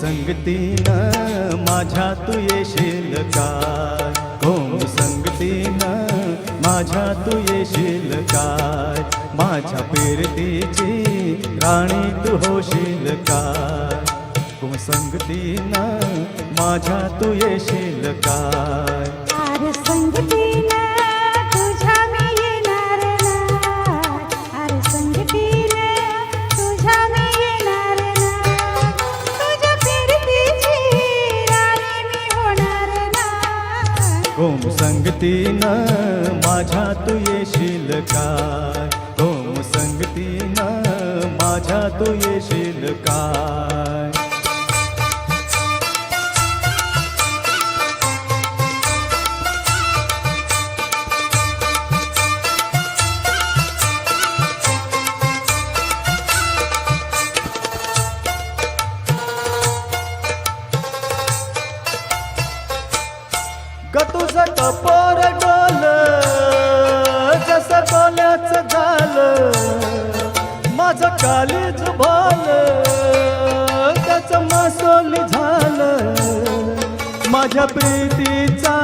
संगतीनं माझ्या तू येशील काय, गोम संगतीनं माझ्या तू येशील काय, माझ्या पेरतीची राणी तू होशील काय, गोम संगतीनं माझ्या तू येशील काय. अरे संगतीनं तुझ्या मी येणार ना, अरे संगतीनं तुझ्या मी येणार ना, तुझ्या फिरतीची राणी मी होणार ना. गोम संगतीनं माझ्या तू येशील काय, गोम संगतीनं माझ्या तू येशील काय. ग तुझं टपोर डोल जसं डोल्याचं झालं, माझं कालीज भाल त्याचं मासोली झालं, माझ्या प्रीतीचा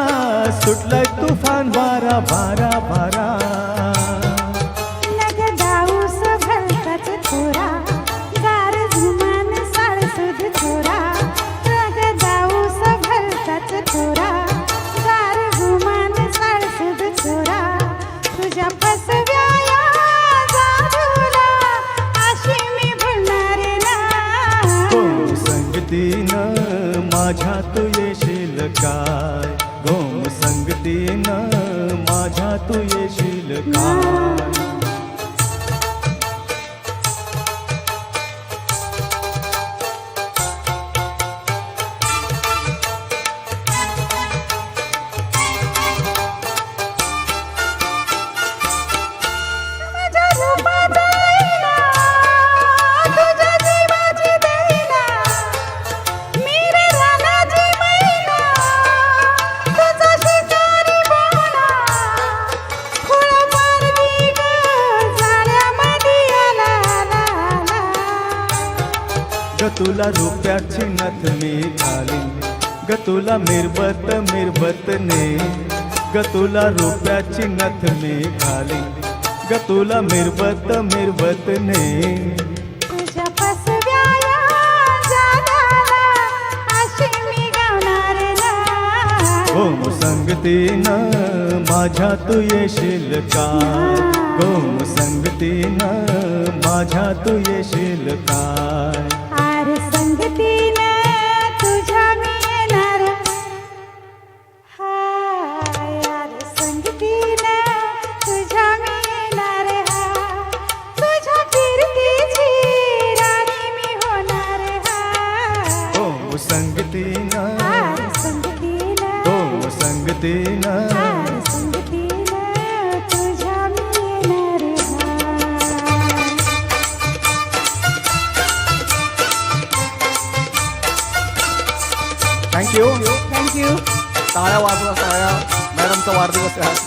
सुटलाय तुफान वारा भारा भारा. नग दाऊस भलताच थोरा, गार झुमान साळसूद थोरा, नग दाऊस भलताच थोरा, गार झुमान साळसूद थोरा, तुझ्या फसव्याया जादूला अशी मी भुलणार ना. गोम संगतीनं माझ्या तू येशील काय, गोम संगतीनं माझ्या तू येशील काय. माझ्या रूपात येईना, तुझ्या जीवाची देईना, मी रे रानाची मैना, तुझा शिकारी बोला, फुलं मारली ग झाडामध्ये आला आला आला. ग तुला रुपयाची नथ मी घालीन, ग तुला मिरबत मिरबतने, ग तुला रुपयाची नथ मी घालीन, ग तुला मिरबत मिरबतने. तुझ्या फसव्याया जादाला अशी मी गाणार ना. गोम संगतीनं माझ्या तू येशील काय, गोम संगतीनं माझ्या तू येशील काय. अरे संगतीनं तुझ्या मी येणार, हाय अरे संगतीनं तुझ्या मी येणार, हा तुझ्या फिरतीची राणी मी होणार, हा गोम संगतीनं, अरे संगतीनं, गोम संगतीनं. अरे संगतीनं तुझ्या मी येणार, हा. थँक्यू. थँक्यू. टाळ्या वाजवा टाळ्या, मॅडमचा वाढदिवस आहे आज.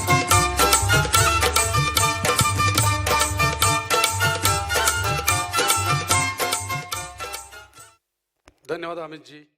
धन्यवाद अमित जी.